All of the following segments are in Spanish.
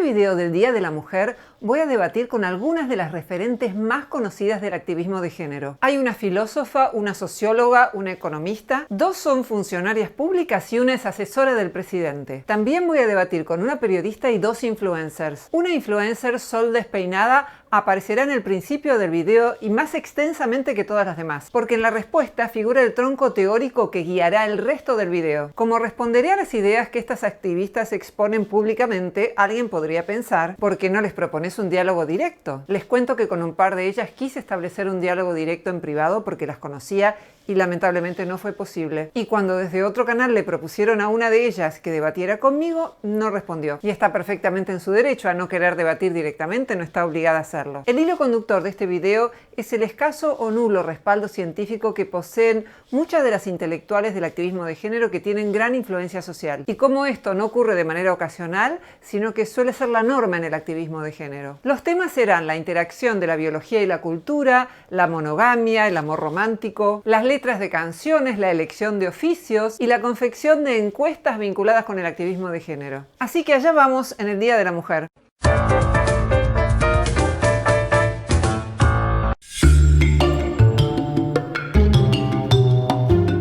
video del Día de la Mujer voy a debatir con algunas de las referentes más conocidas del activismo de género. Hay una filósofa, una socióloga, una economista, 2 son funcionarias públicas y una es asesora del presidente. También voy a debatir con una periodista y 2 influencers. Una influencer, Sol Despeinada, aparecerá en el principio del video y más extensamente que todas las demás, porque en la respuesta figura el tronco teórico que guiará el resto del video. Como responderé a las ideas que estas activistas exponen públicamente, alguien podría pensar, ¿por qué no les propones un diálogo directo? Les cuento que con un par de ellas quise establecer un diálogo directo en privado porque las conocía y lamentablemente no fue posible. Y cuando desde otro canal le propusieron a una de ellas que debatiera conmigo, no respondió. Y está perfectamente en su derecho a no querer debatir directamente, no está obligada a hacerlo. El hilo conductor de este video es el escaso o nulo respaldo científico que poseen muchas de las intelectuales del activismo de género que tienen gran influencia social. Y cómo esto no ocurre de manera ocasional, sino que suele ser la norma en el activismo de género. Los temas serán la interacción de la biología y la cultura, la monogamia, el amor romántico, las letras de canciones, la elección de oficios y la confección de encuestas vinculadas con el activismo de género. Así que allá vamos en el Día de la Mujer.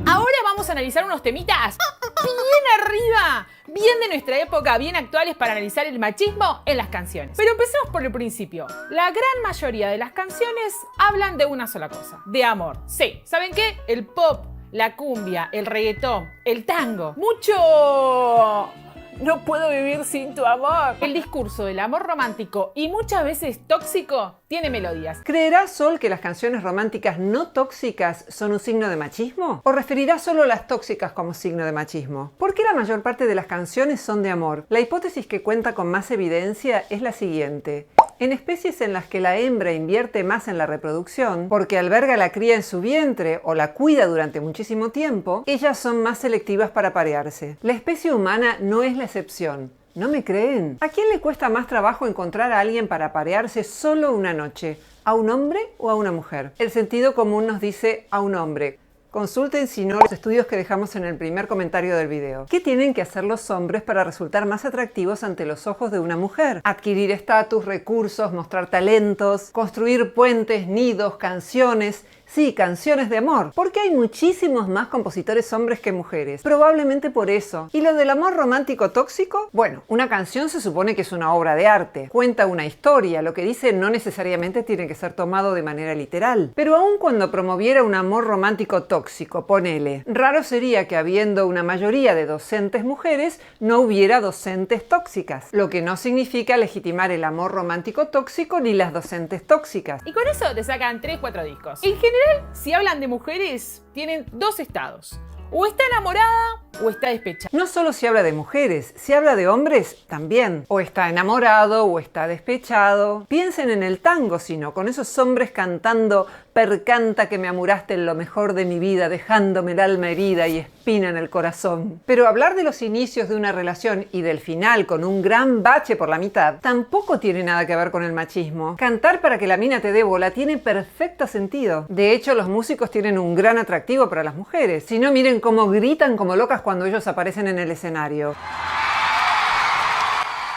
Ahora vamos a analizar unos temitas bien arriba, bien de nuestra época, bien actuales para analizar el machismo en las canciones. Pero empecemos por el principio. La gran mayoría de las canciones hablan de una sola cosa, de amor. Sí, ¿saben qué? El pop, la cumbia, el reggaetón, el tango. Mucho... No puedo vivir sin tu amor. El discurso del amor romántico y muchas veces tóxico tiene melodías. ¿Creerá Sol que las canciones románticas no tóxicas son un signo de machismo? ¿O referirá solo las tóxicas como signo de machismo? ¿Por qué la mayor parte de las canciones son de amor? La hipótesis que cuenta con más evidencia es la siguiente. En especies en las que la hembra invierte más en la reproducción, porque alberga la cría en su vientre o la cuida durante muchísimo tiempo, ellas son más selectivas para parearse. La especie humana no es la excepción. ¿No me creen? ¿A quién le cuesta más trabajo encontrar a alguien para parearse solo una noche? ¿A un hombre o a una mujer? El sentido común nos dice a un hombre. Consulten si no los estudios que dejamos en el primer comentario del video. ¿Qué tienen que hacer los hombres para resultar más atractivos ante los ojos de una mujer? Adquirir estatus, recursos, mostrar talentos, construir puentes, nidos, canciones. Sí, canciones de amor, porque hay muchísimos más compositores hombres que mujeres. Probablemente por eso. ¿Y lo del amor romántico tóxico? Bueno, una canción se supone que es una obra de arte. Cuenta una historia, lo que dice no necesariamente tiene que ser tomado de manera literal. Pero aun cuando promoviera un amor romántico tóxico, ponele, raro sería que habiendo una mayoría de docentes mujeres, no hubiera docentes tóxicas. Lo que no significa legitimar el amor romántico tóxico ni las docentes tóxicas. Y con eso te sacan 3-4 discos. En general, si hablan de mujeres, tienen 2 estados. O está enamorada o está despechada. No solo se habla de mujeres, se habla de hombres también. O está enamorado o está despechado. Piensen en el tango, sino con esos hombres cantando "Percanta que me amuraste en lo mejor de mi vida, dejándome el alma herida y espina en el corazón". Pero hablar de los inicios de una relación y del final con un gran bache por la mitad tampoco tiene nada que ver con el machismo. Cantar para que la mina te dé bola tiene perfecto sentido. De hecho, los músicos tienen un gran atractivo para las mujeres. Si no, miren cómo gritan como locas cuando ellos aparecen en el escenario.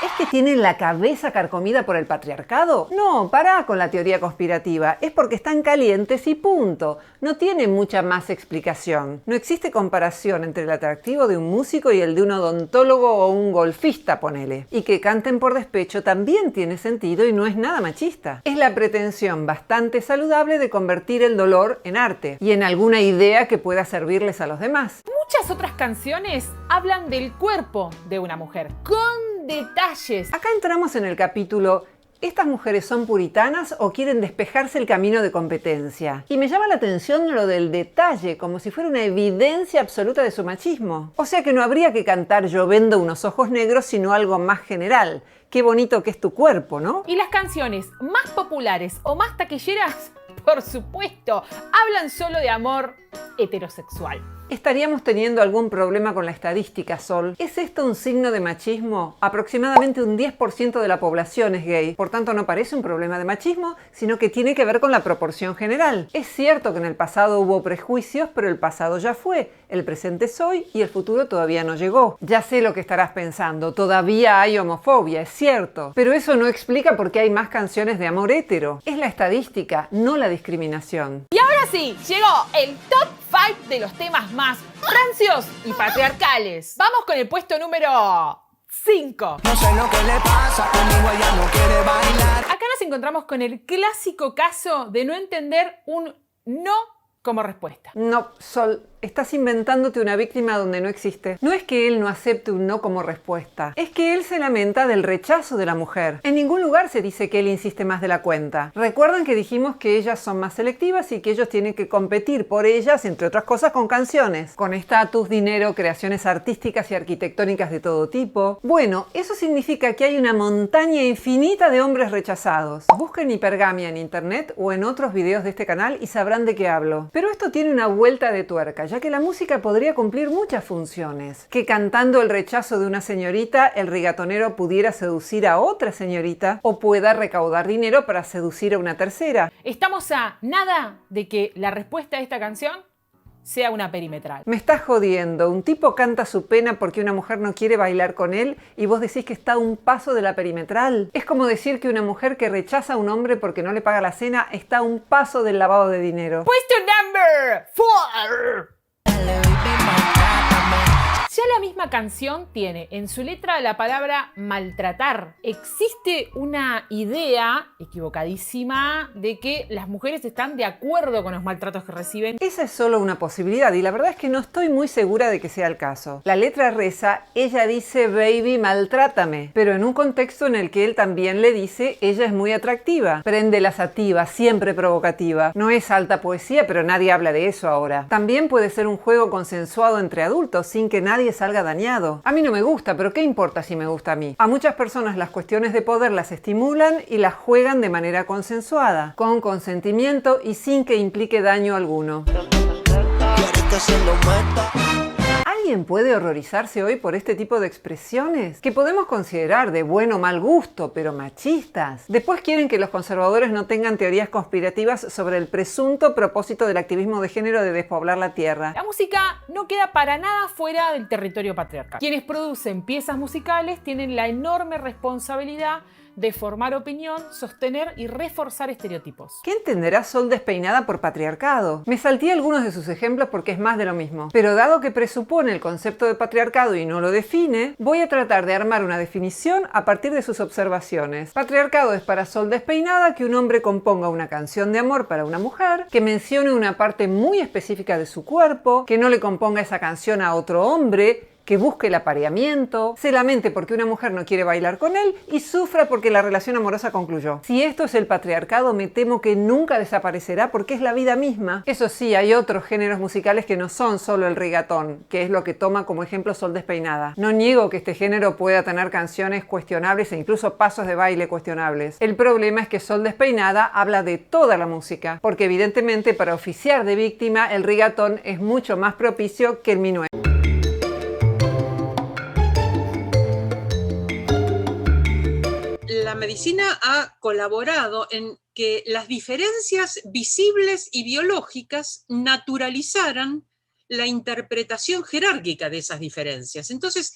¿Es que tienen la cabeza carcomida por el patriarcado? No, pará con la teoría conspirativa. Es porque están calientes y punto. No tiene mucha más explicación. No existe comparación entre el atractivo de un músico y el de un odontólogo o un golfista, ponele. Y que canten por despecho también tiene sentido y no es nada machista. Es la pretensión bastante saludable de convertir el dolor en arte y en alguna idea que pueda servirles a los demás. Muchas otras canciones hablan del cuerpo de una mujer, con detalles. Acá entramos en el capítulo ¿estas mujeres son puritanas o quieren despejarse el camino de competencia? Y me llama la atención lo del detalle, como si fuera una evidencia absoluta de su machismo. O sea que no habría que cantar "Yo vendo unos ojos negros", sino algo más general. Qué bonito que es tu cuerpo, ¿no? Y las canciones más populares o más taquilleras, por supuesto, hablan solo de amor heterosexual. Estaríamos teniendo algún problema con la estadística, Sol. ¿Es esto un signo de machismo? Aproximadamente un 10% de la población es gay. Por tanto, no parece un problema de machismo, sino que tiene que ver con la proporción general. Es cierto que en el pasado hubo prejuicios, pero el pasado ya fue. El presente es hoy y el futuro todavía no llegó. Ya sé lo que estarás pensando. Todavía hay homofobia, es cierto. Pero eso no explica por qué hay más canciones de amor hétero. Es la estadística, no la discriminación. Y ahora sí, llegó el top 5 de los temas más rancios y patriarcales. Vamos con el puesto número 5. No sé lo que le pasa, conmigo ella no quiere bailar. Acá nos encontramos con el clásico caso de no entender un no como respuesta. No, Sol, estás inventándote una víctima donde no existe. No es que él no acepte un no como respuesta, es que él se lamenta del rechazo de la mujer. En ningún lugar se dice que él insiste más de la cuenta. Recuerdan que dijimos que ellas son más selectivas y que ellos tienen que competir por ellas, entre otras cosas, con canciones, con estatus, dinero, creaciones artísticas y arquitectónicas de todo tipo. Bueno, eso significa que hay una montaña infinita de hombres rechazados. Busquen hipergamia en internet o en otros videos de este canal y sabrán de qué hablo. Pero esto tiene una vuelta de tuerca, ya que la música podría cumplir muchas funciones. Que cantando el rechazo de una señorita, el rigatonero pudiera seducir a otra señorita o pueda recaudar dinero para seducir a una tercera. Estamos a nada de que la respuesta a esta canción sea una perimetral. Me estás jodiendo. Un tipo canta su pena porque una mujer no quiere bailar con él y vos decís que está a un paso de la perimetral. Es como decir que una mujer que rechaza a un hombre porque no le paga la cena está a un paso del lavado de dinero. Puesto number 4. Ya la misma canción tiene en su letra la palabra maltratar. Existe una idea equivocadísima de que las mujeres están de acuerdo con los maltratos que reciben. Esa es solo una posibilidad y la verdad es que no estoy muy segura de que sea el caso. La letra reza, ella dice baby maltrátame, pero en un contexto en el que él también le dice ella es muy atractiva, prende la sativa, siempre provocativa. No es alta poesía, pero nadie habla de eso ahora. También puede ser un juego consensuado entre adultos sin que nadie salga dañado. A mí no me gusta, pero ¿qué importa si me gusta a mí? A muchas personas las cuestiones de poder las estimulan y las juegan de manera consensuada, con consentimiento y sin que implique daño alguno. ¿Quieres que se lo meta? ¿Alguien puede horrorizarse hoy por este tipo de expresiones? Que podemos considerar de buen o mal gusto, pero machistas. Después quieren que los conservadores no tengan teorías conspirativas sobre el presunto propósito del activismo de género de despoblar la tierra. La música no queda para nada fuera del territorio patriarcal. Quienes producen piezas musicales tienen la enorme responsabilidad de formar opinión, sostener y reforzar estereotipos. ¿Qué entenderá Sol despeinada por patriarcado? Me salté algunos de sus ejemplos porque es más de lo mismo. Pero dado que presupone el concepto de patriarcado y no lo define, voy a tratar de armar una definición a partir de sus observaciones. Patriarcado es para Sol despeinada que un hombre componga una canción de amor para una mujer, que mencione una parte muy específica de su cuerpo, que no le componga esa canción a otro hombre, que busque el apareamiento, se lamente porque una mujer no quiere bailar con él y sufra porque la relación amorosa concluyó. Si esto es el patriarcado, me temo que nunca desaparecerá porque es la vida misma. Eso sí, hay otros géneros musicales que no son solo el reggaetón, que es lo que toma como ejemplo Sol despeinada. No niego que este género pueda tener canciones cuestionables e incluso pasos de baile cuestionables. El problema es que Sol despeinada habla de toda la música, porque evidentemente para oficiar de víctima el reggaetón es mucho más propicio que el minué. La medicina ha colaborado en que las diferencias visibles y biológicas naturalizaran la interpretación jerárquica de esas diferencias. Entonces,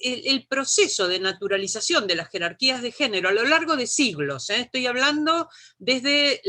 el proceso de naturalización de las jerarquías de género a lo largo de siglos, estoy hablando desde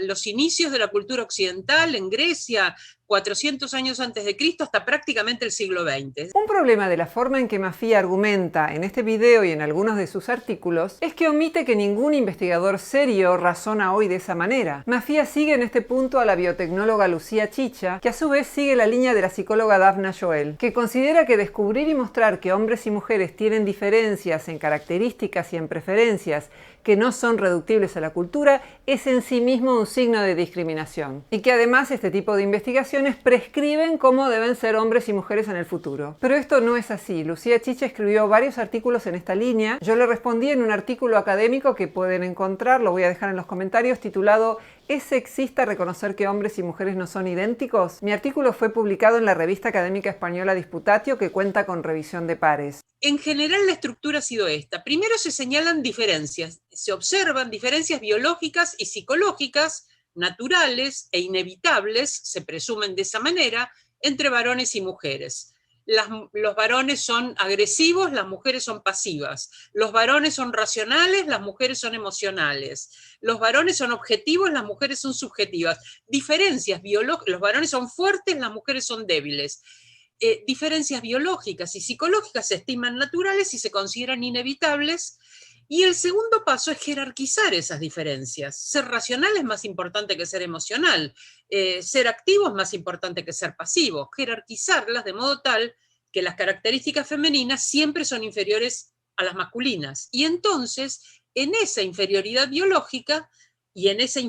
los inicios de la cultura occidental en Grecia, 400 años antes de Cristo hasta prácticamente el siglo XX. Un problema de la forma en que Mafia argumenta en este video y en algunos de sus artículos es que omite que ningún investigador serio razona hoy de esa manera. Mafia sigue en este punto a la biotecnóloga Lucía Chicha, que a su vez sigue la línea de la psicóloga Daphna Joel, que considera que descubrir y mostrar que hombres y mujeres tienen diferencias en características y en preferencias que no son reductibles a la cultura es en sí mismo un signo de discriminación. Y que además este tipo de investigación investigaciones prescriben cómo deben ser hombres y mujeres en el futuro. Pero esto no es así. Lucía Chiche escribió varios artículos en esta línea. Yo le respondí en un artículo académico que pueden encontrar, lo voy a dejar en los comentarios, titulado ¿Es sexista reconocer que hombres y mujeres no son idénticos? Mi artículo fue publicado en la revista académica española Disputatio, que cuenta con revisión de pares. En general la estructura ha sido esta. Primero se señalan diferencias, se observan diferencias biológicas y psicológicas, naturales e inevitables, se presumen de esa manera, entre varones y mujeres. Los varones son agresivos, las mujeres son pasivas. Los varones son racionales, las mujeres son emocionales. Los varones son objetivos, las mujeres son subjetivas. Diferencias biológicas, los varones son fuertes, las mujeres son débiles. Diferencias biológicas y psicológicas se estiman naturales y se consideran inevitables. Y el segundo paso es jerarquizar esas diferencias. Ser racional es más importante que ser emocional. Ser activo es más importante que ser pasivo. Jerarquizarlas de modo tal que las características femeninas siempre son inferiores a las masculinas. Y entonces, en esa inferioridad biológica y en esa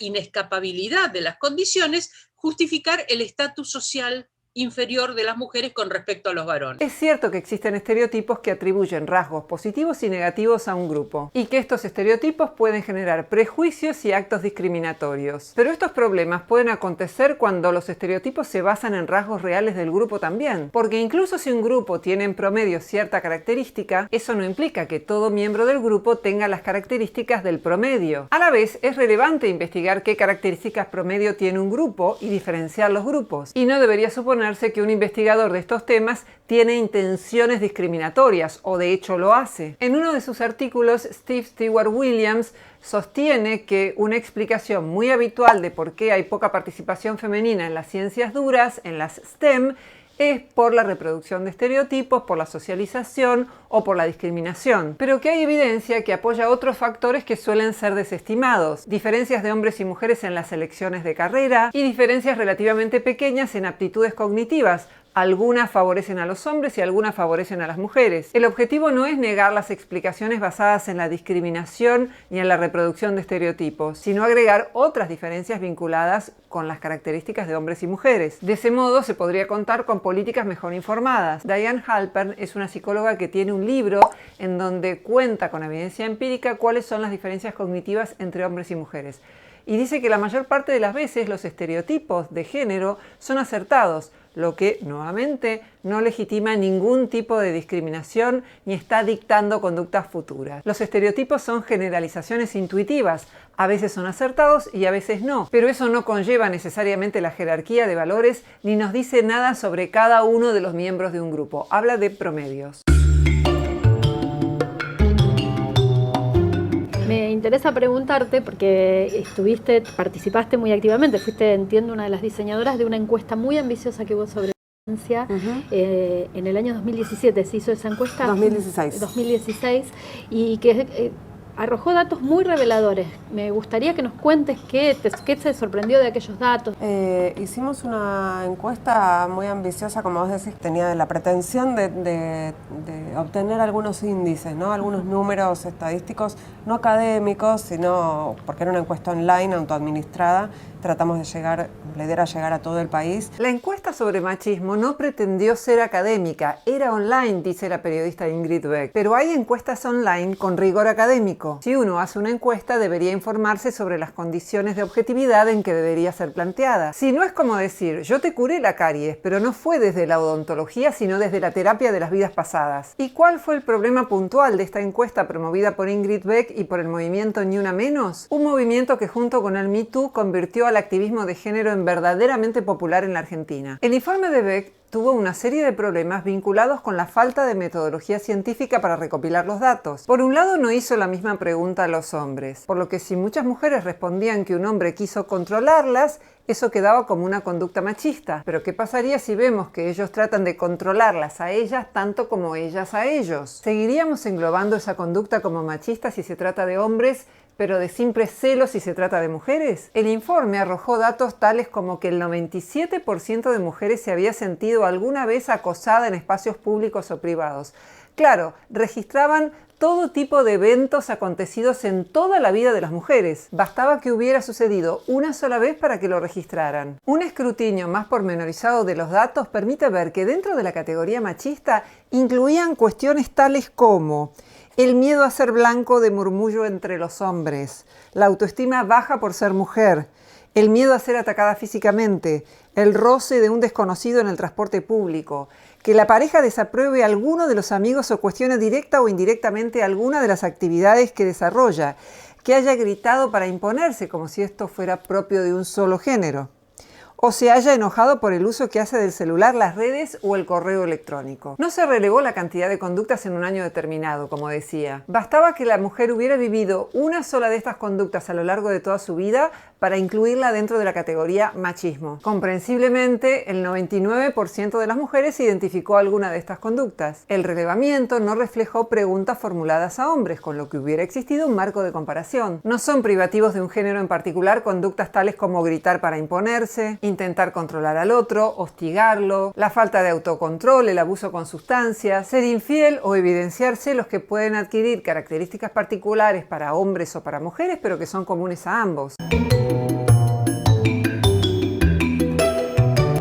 inescapabilidad de las condiciones, justificar el estatus social inferior de las mujeres con respecto a los varones. Es cierto que existen estereotipos que atribuyen rasgos positivos y negativos a un grupo, y que estos estereotipos pueden generar prejuicios y actos discriminatorios. Pero estos problemas pueden acontecer cuando los estereotipos se basan en rasgos reales del grupo también, porque incluso si un grupo tiene en promedio cierta característica, eso no implica que todo miembro del grupo tenga las características del promedio. A la vez, es relevante investigar qué características promedio tiene un grupo y diferenciar los grupos, y no debería suponer que un investigador de estos temas tiene intenciones discriminatorias, o de hecho lo hace. En uno de sus artículos, Steve Stewart Williams sostiene que una explicación muy habitual de por qué hay poca participación femenina en las ciencias duras, en las STEM, es por la reproducción de estereotipos, por la socialización o por la discriminación, pero que hay evidencia que apoya otros factores que suelen ser desestimados: diferencias de hombres y mujeres en las elecciones de carrera y diferencias relativamente pequeñas en aptitudes cognitivas. Algunas favorecen a los hombres y algunas favorecen a las mujeres. El objetivo no es negar las explicaciones basadas en la discriminación ni en la reproducción de estereotipos, sino agregar otras diferencias vinculadas con las características de hombres y mujeres. De ese modo se podría contar con políticas mejor informadas. Diane Halpern es una psicóloga que tiene un libro en donde cuenta con evidencia empírica cuáles son las diferencias cognitivas entre hombres y mujeres. Y dice que la mayor parte de las veces los estereotipos de género son acertados, lo que, nuevamente, no legitima ningún tipo de discriminación ni está dictando conductas futuras. Los estereotipos son generalizaciones intuitivas, a veces son acertados y a veces no, pero eso no conlleva necesariamente la jerarquía de valores ni nos dice nada sobre cada uno de los miembros de un grupo. Habla de promedios. Me interesa preguntarte, porque participaste muy activamente, fuiste, entiendo, una de las diseñadoras de una encuesta muy ambiciosa que hubo sobre violencia. En el año 2017 se hizo esa encuesta. 2016, y que arrojó datos muy reveladores. Me gustaría que nos cuentes qué te sorprendió de aquellos datos. Hicimos una encuesta muy ambiciosa, como vos decís, tenía la pretensión de obtener algunos índices, ¿no? Algunos números estadísticos, no académicos, sino porque era una encuesta online, autoadministrada. Tratamos de llegar, la idea era llegar a todo el país. La encuesta sobre machismo no pretendió ser académica, era online, dice la periodista Ingrid Beck. Pero hay encuestas online con rigor académico. Si uno hace una encuesta, debería informarse sobre las condiciones de objetividad en que debería ser planteada. Si no, es como decir, yo te curé la caries, pero no fue desde la odontología, sino desde la terapia de las vidas pasadas. ¿Y cuál fue el problema puntual de esta encuesta promovida por Ingrid Beck y por el movimiento Ni Una Menos? Un movimiento que junto con el Me Too convirtió al activismo de género en verdaderamente popular en la Argentina. El informe de Beck tuvo una serie de problemas vinculados con la falta de metodología científica para recopilar los datos. Por un lado, no hizo la misma pregunta a los hombres, por lo que si muchas mujeres respondían que un hombre quiso controlarlas, eso quedaba como una conducta machista. Pero ¿qué pasaría si vemos que ellos tratan de controlarlas a ellas tanto como ellas a ellos? ¿Seguiríamos englobando esa conducta como machista si se trata de hombres, pero de simples celos si se trata de mujeres? El informe arrojó datos tales como que el 97% de mujeres se había sentido alguna vez acosada en espacios públicos o privados. Claro, registraban todo tipo de eventos acontecidos en toda la vida de las mujeres. Bastaba que hubiera sucedido una sola vez para que lo registraran. Un escrutinio más pormenorizado de los datos permite ver que dentro de la categoría machista incluían cuestiones tales como el miedo a ser blanco de murmullo entre los hombres, la autoestima baja por ser mujer, el miedo a ser atacada físicamente, el roce de un desconocido en el transporte público, que la pareja desapruebe a alguno de los amigos o cuestione directa o indirectamente alguna de las actividades que desarrolla, que haya gritado para imponerse como si esto fuera propio de un solo género, o se haya enojado por el uso que hace del celular, las redes o el correo electrónico. No se relevó la cantidad de conductas en un año determinado, como decía. Bastaba que la mujer hubiera vivido una sola de estas conductas a lo largo de toda su vida para incluirla dentro de la categoría machismo. Comprensiblemente, el 99% de las mujeres identificó alguna de estas conductas. El relevamiento no reflejó preguntas formuladas a hombres, con lo que hubiera existido un marco de comparación. No son privativos de un género en particular conductas tales como gritar para imponerse, intentar controlar al otro, hostigarlo, la falta de autocontrol, el abuso con sustancias, ser infiel o evidenciar celos que pueden adquirir características particulares para hombres o para mujeres, pero que son comunes a ambos.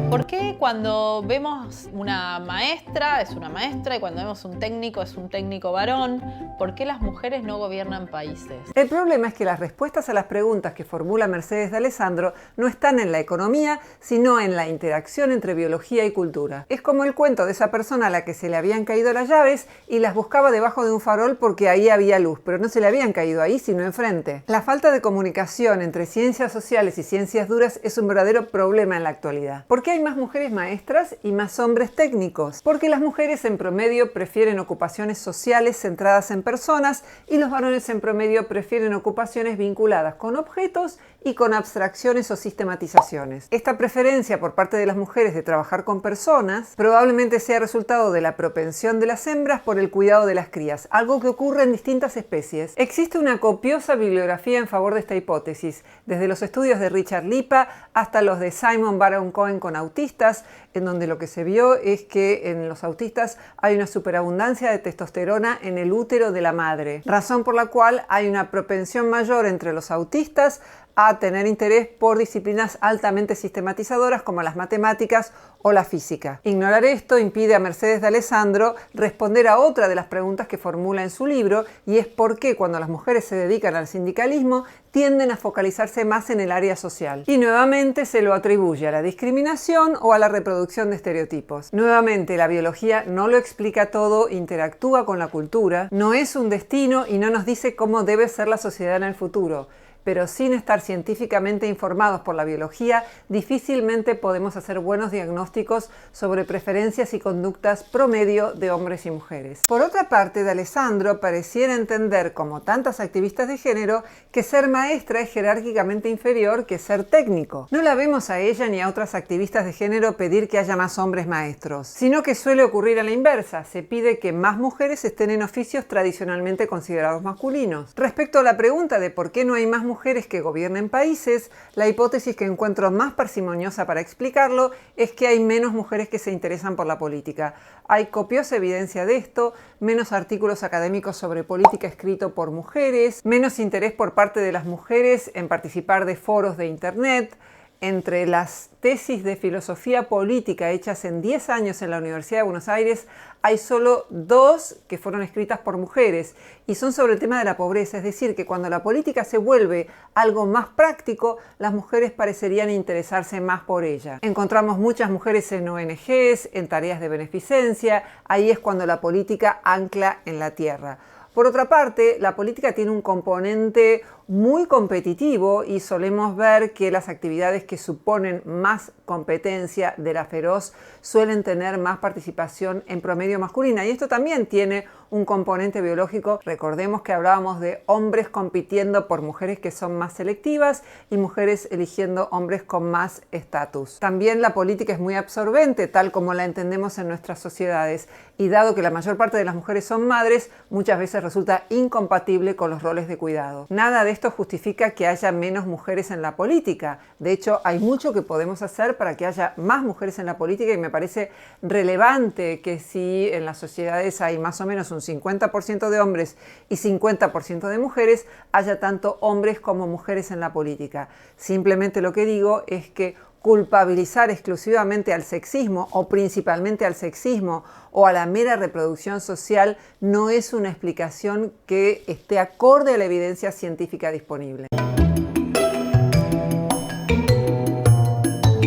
¿Por qué cuando vemos una maestra es una maestra y cuando vemos un técnico es un técnico varón? ¿Por qué las mujeres no gobiernan países? El problema es que las respuestas a las preguntas que formula Mercedes de Alessandro no están en la economía, sino en la interacción entre biología y cultura. Es como el cuento de esa persona a la que se le habían caído las llaves y las buscaba debajo de un farol porque ahí había luz, pero no se le habían caído ahí, sino enfrente. La falta de comunicación entre ciencias sociales y ciencias duras es un verdadero problema en la actualidad. ¿Por qué hay más mujeres maestras y más hombres técnicos? Porque las mujeres en promedio prefieren ocupaciones sociales centradas en personas y los varones en promedio prefieren ocupaciones vinculadas con objetos y con abstracciones o sistematizaciones. Esta preferencia por parte de las mujeres de trabajar con personas probablemente sea resultado de la propensión de las hembras por el cuidado de las crías, algo que ocurre en distintas especies. Existe una copiosa bibliografía en favor de esta hipótesis, desde los estudios de Richard Lipa hasta los de Simon Baron Cohen con autistas, en donde lo que se vio es que en los autistas hay una superabundancia de testosterona en el útero de la madre, razón por la cual hay una propensión mayor entre los autistas a tener interés por disciplinas altamente sistematizadoras como las matemáticas o la física. Ignorar esto impide a Mercedes de Alessandro responder a otra de las preguntas que formula en su libro, y es por qué cuando las mujeres se dedican al sindicalismo tienden a focalizarse más en el área social. Y nuevamente se lo atribuye a la discriminación o a la reproducción de estereotipos. Nuevamente, la biología no lo explica todo, interactúa con la cultura, no es un destino y no nos dice cómo debe ser la sociedad en el futuro. Pero sin estar científicamente informados por la biología, difícilmente podemos hacer buenos diagnósticos sobre preferencias y conductas promedio de hombres y mujeres. Por otra parte, de Alessandro pareciera entender, como tantas activistas de género, que ser maestra es jerárquicamente inferior que ser técnico. No la vemos a ella ni a otras activistas de género pedir que haya más hombres maestros, sino que suele ocurrir a la inversa. Se pide que más mujeres estén en oficios tradicionalmente considerados masculinos. Respecto a la pregunta de por qué no hay más mujeres que gobiernen países, la hipótesis que encuentro más parsimoniosa para explicarlo es que hay menos mujeres que se interesan por la política. Hay copiosa evidencia de esto, menos artículos académicos sobre política escrito por mujeres, menos interés por parte de las mujeres en participar de foros de internet. Entre las tesis de filosofía política hechas en 10 años en la Universidad de Buenos Aires, hay solo 2 que fueron escritas por mujeres y son sobre el tema de la pobreza. Es decir, que cuando la política se vuelve algo más práctico, las mujeres parecerían interesarse más por ella. Encontramos muchas mujeres en ONGs, en tareas de beneficencia, ahí es cuando la política ancla en la tierra. Por otra parte, la política tiene un componente muy competitivo y solemos ver que las actividades que suponen más competencia de la feroz suelen tener más participación en promedio masculina, y esto también tiene un componente biológico. Recordemos que hablábamos de hombres compitiendo por mujeres que son más selectivas y mujeres eligiendo hombres con más estatus. También la política es muy absorbente, tal como la entendemos en nuestras sociedades, y dado que la mayor parte de las mujeres son madres, muchas veces resulta incompatible con los roles de cuidado. Nada de esto justifica que haya menos mujeres en la política. De hecho, hay mucho que podemos hacer para que haya más mujeres en la política y me parece relevante que si en las sociedades hay más o menos un 50% de hombres y 50% de mujeres, haya tanto hombres como mujeres en la política. Simplemente lo que digo es que culpabilizar exclusivamente al sexismo o principalmente al sexismo o a la mera reproducción social no es una explicación que esté acorde a la evidencia científica disponible.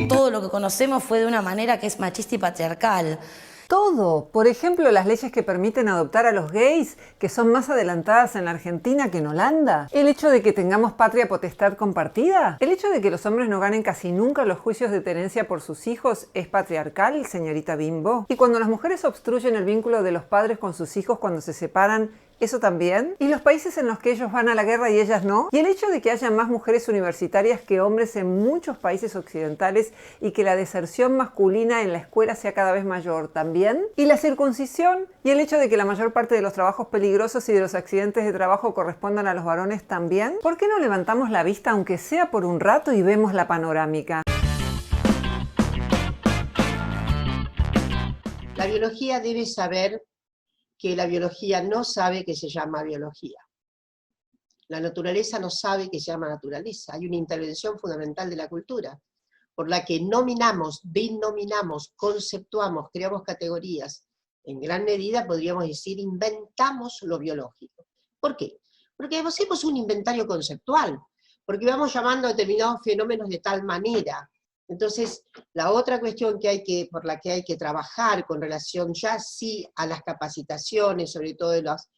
Todo lo que conocemos fue de una manera que es machista y patriarcal. Todo. Por ejemplo, las leyes que permiten adoptar a los gays, que son más adelantadas en la Argentina que en Holanda. El hecho de que tengamos patria potestad compartida. El hecho de que los hombres no ganen casi nunca los juicios de tenencia por sus hijos es patriarcal, señorita Bimbo. Y cuando las mujeres obstruyen el vínculo de los padres con sus hijos cuando se separan, ¿eso también? ¿Y los países en los que ellos van a la guerra y ellas no? ¿Y el hecho de que haya más mujeres universitarias que hombres en muchos países occidentales y que la deserción masculina en la escuela sea cada vez mayor también? ¿Y la circuncisión? ¿Y el hecho de que la mayor parte de los trabajos peligrosos y de los accidentes de trabajo correspondan a los varones también? ¿Por qué no levantamos la vista aunque sea por un rato y vemos la panorámica? La biología debe saber que la biología no sabe que se llama biología. La naturaleza no sabe que se llama naturaleza. Hay una intervención fundamental de la cultura, por la que nominamos, denominamos, conceptuamos, creamos categorías. En gran medida podríamos decir, inventamos lo biológico. ¿Por qué? Porque hacemos un inventario conceptual, porque vamos llamando a determinados fenómenos de tal manera. Entonces, la otra cuestión por la que hay que trabajar con relación ya sí a las capacitaciones, sobre todo de los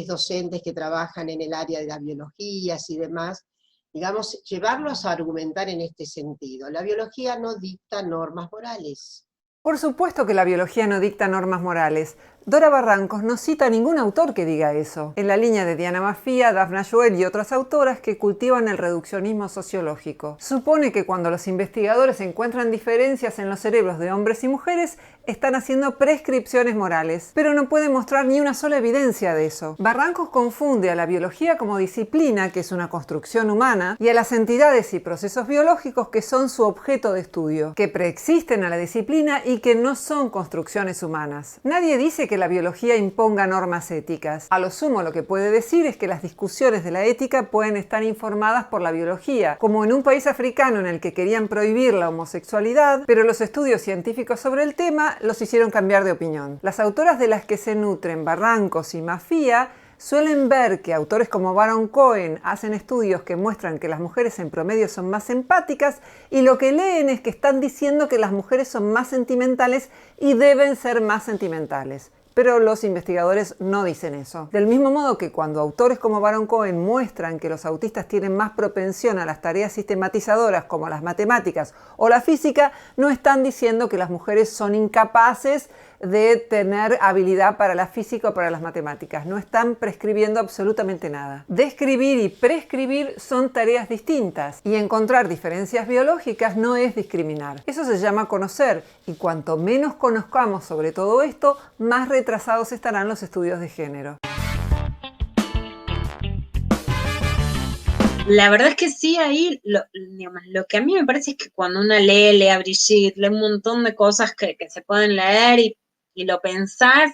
docentes que trabajan en el área de las biologías y demás, digamos, llevarlos a argumentar en este sentido. La biología no dicta normas morales. Por supuesto que la biología no dicta normas morales. Dora Barrancos no cita a ningún autor que diga eso. En la línea de Diana Maffia, Daphna Joel y otras autoras que cultivan el reduccionismo sociológico. Supone que cuando los investigadores encuentran diferencias en los cerebros de hombres y mujeres, están haciendo prescripciones morales, pero no pueden mostrar ni una sola evidencia de eso. Barrancos confunde a la biología como disciplina, que es una construcción humana, y a las entidades y procesos biológicos que son su objeto de estudio, que preexisten a la disciplina y que no son construcciones humanas. Nadie dice que la biología imponga normas éticas. A lo sumo lo que puede decir es que las discusiones de la ética pueden estar informadas por la biología, como en un país africano en el que querían prohibir la homosexualidad, pero los estudios científicos sobre el tema los hicieron cambiar de opinión. Las autoras de las que se nutren Barrancos y Maffia suelen ver que autores como Baron Cohen hacen estudios que muestran que las mujeres en promedio son más empáticas y lo que leen es que están diciendo que las mujeres son más sentimentales y deben ser más sentimentales. Pero los investigadores no dicen eso. Del mismo modo que cuando autores como Baron Cohen muestran que los autistas tienen más propensión a las tareas sistematizadoras como las matemáticas o la física, no están diciendo que las mujeres son incapaces de tener habilidad para la física o para las matemáticas. No están prescribiendo absolutamente nada. Describir y prescribir son tareas distintas y encontrar diferencias biológicas no es discriminar. Eso se llama conocer y cuanto menos conozcamos sobre todo esto, más retrasados estarán los estudios de género. La verdad es que sí, ahí lo que a mí me parece es que cuando uno lee a Brigitte, lee un montón de cosas que se pueden leer y lo pensás,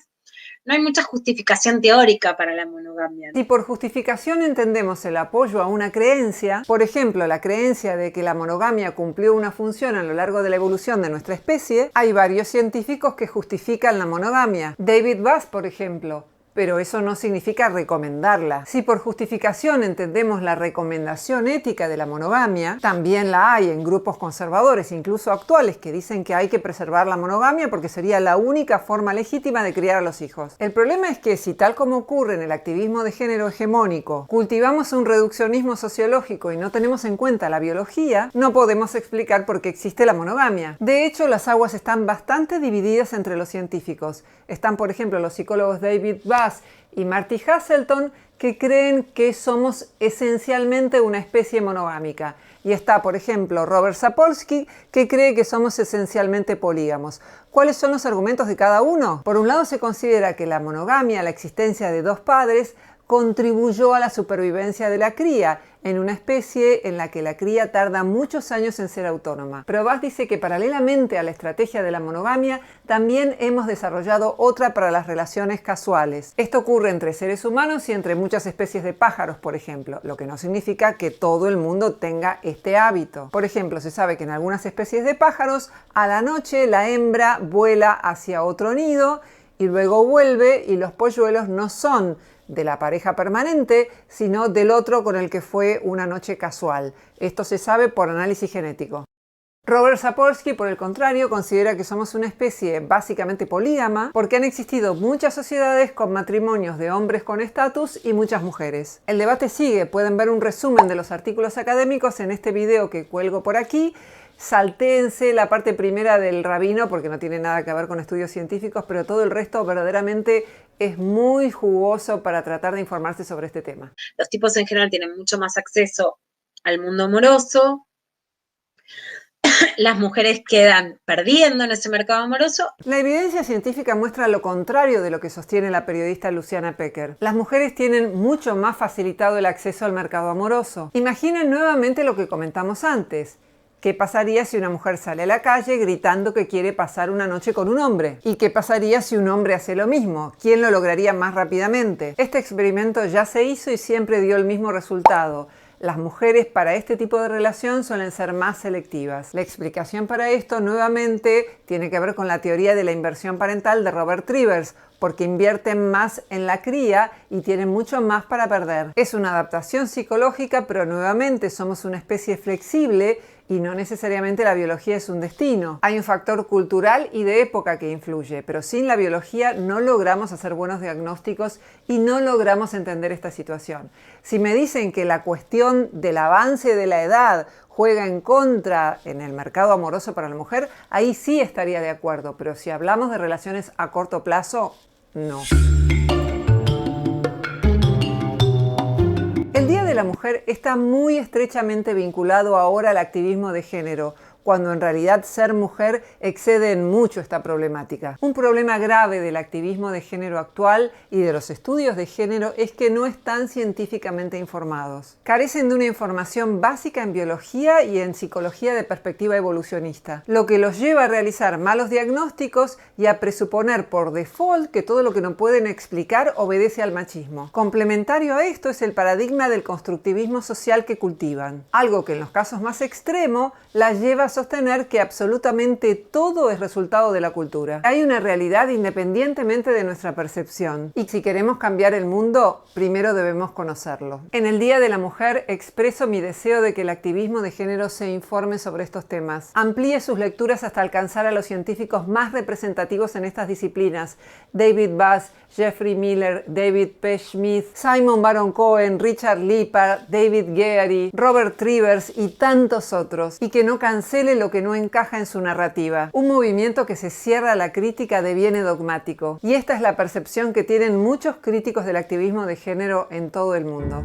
no hay mucha justificación teórica para la monogamia. Si por justificación entendemos el apoyo a una creencia, por ejemplo, la creencia de que la monogamia cumplió una función a lo largo de la evolución de nuestra especie, hay varios científicos que justifican la monogamia. David Buss, por ejemplo. Pero eso no significa recomendarla. Si por justificación entendemos la recomendación ética de la monogamia, también la hay en grupos conservadores, incluso actuales, que dicen que hay que preservar la monogamia porque sería la única forma legítima de criar a los hijos. El problema es que si, tal como ocurre en el activismo de género hegemónico, cultivamos un reduccionismo sociológico y no tenemos en cuenta la biología, no podemos explicar por qué existe la monogamia. De hecho, las aguas están bastante divididas entre los científicos. Están, por ejemplo, los psicólogos David Buss y Marty Haselton, que creen que somos esencialmente una especie monogámica. Y está, por ejemplo, Robert Sapolsky, que cree que somos esencialmente polígamos. ¿Cuáles son los argumentos de cada uno? Por un lado, se considera que la monogamia, la existencia de dos padres, contribuyó a la supervivencia de la cría, en una especie en la que la cría tarda muchos años en ser autónoma. Pero Bass dice que paralelamente a la estrategia de la monogamia, también hemos desarrollado otra para las relaciones casuales. Esto ocurre entre seres humanos y entre muchas especies de pájaros, por ejemplo, lo que no significa que todo el mundo tenga este hábito. Por ejemplo, se sabe que en algunas especies de pájaros, a la noche la hembra vuela hacia otro nido y luego vuelve, y los polluelos no son de la pareja permanente, sino del otro con el que fue una noche casual. Esto se sabe por análisis genético. Robert Sapolsky, por el contrario, considera que somos una especie básicamente polígama porque han existido muchas sociedades con matrimonios de hombres con estatus y muchas mujeres. El debate sigue, pueden ver un resumen de los artículos académicos en este video que cuelgo por aquí. Saltéense la parte primera del rabino porque no tiene nada que ver con estudios científicos, pero todo el resto verdaderamente es muy jugoso para tratar de informarse sobre este tema. Los tipos en general tienen mucho más acceso al mundo amoroso. Las mujeres quedan perdiendo en ese mercado amoroso. La evidencia científica muestra lo contrario de lo que sostiene la periodista Luciana Pecker. Las mujeres tienen mucho más facilitado el acceso al mercado amoroso. Imaginen nuevamente lo que comentamos antes. ¿Qué pasaría si una mujer sale a la calle gritando que quiere pasar una noche con un hombre? ¿Y qué pasaría si un hombre hace lo mismo? ¿Quién lo lograría más rápidamente? Este experimento ya se hizo y siempre dio el mismo resultado. Las mujeres para este tipo de relación suelen ser más selectivas. La explicación para esto nuevamente tiene que ver con la teoría de la inversión parental de Robert Trivers, porque invierten más en la cría y tienen mucho más para perder. Es una adaptación psicológica, pero nuevamente somos una especie flexible y no necesariamente la biología es un destino. Hay un factor cultural y de época que influye, pero sin la biología no logramos hacer buenos diagnósticos y no logramos entender esta situación. Si me dicen que la cuestión del avance de la edad juega en contra en el mercado amoroso para la mujer, ahí sí estaría de acuerdo, pero si hablamos de relaciones a corto plazo, no. El Día de la Mujer está muy estrechamente vinculado ahora al activismo de género, cuando en realidad ser mujer excede en mucho esta problemática. Un problema grave del activismo de género actual y de los estudios de género es que no están científicamente informados. Carecen de una información básica en biología y en psicología de perspectiva evolucionista, lo que los lleva a realizar malos diagnósticos y a presuponer por default que todo lo que no pueden explicar obedece al machismo. Complementario a esto es el paradigma del constructivismo social que cultivan, algo que en los casos más extremos las lleva a sostener que absolutamente todo es resultado de la cultura. Hay una realidad independientemente de nuestra percepción, y si queremos cambiar el mundo, primero debemos conocerlo. En el Día de la Mujer expreso mi deseo de que el activismo de género se informe sobre estos temas, amplíe sus lecturas hasta alcanzar a los científicos más representativos en estas disciplinas: David Bass, Jeffrey Miller, David P. Smith, Simon Baron Cohen, Richard Lippard, David Geary, Robert Trivers y tantos otros, y que no cancele lo que no encaja en su narrativa. Un movimiento que se cierra a la crítica deviene dogmático. Y esta es la percepción que tienen muchos críticos del activismo de género en todo el mundo.